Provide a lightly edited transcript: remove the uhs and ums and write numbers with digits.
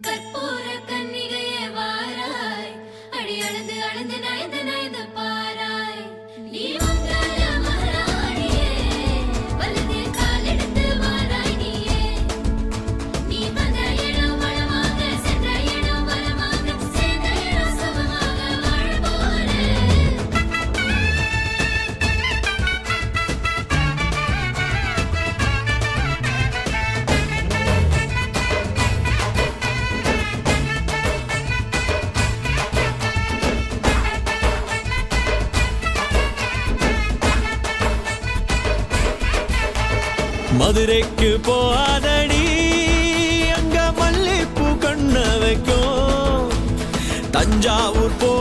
கற்பூர கன்னிகையே வாராய், அடி அளந்து அளந்து நயந்து நயந்து பாராய். நீ மங்கள மகாராணியே, வலதில் காலெடுத்து வாராய் நீயே. நீ வந்த இடம் வளமாக, சென்ற இடம் வளமாக, சேர்ந்த இடம் சுகமாக வாழ போறேன். மதுரைக்கு போகாதடி, அங்க மல்லிப்பூ கண்ண வைக்கும். தஞ்சாவூர் போ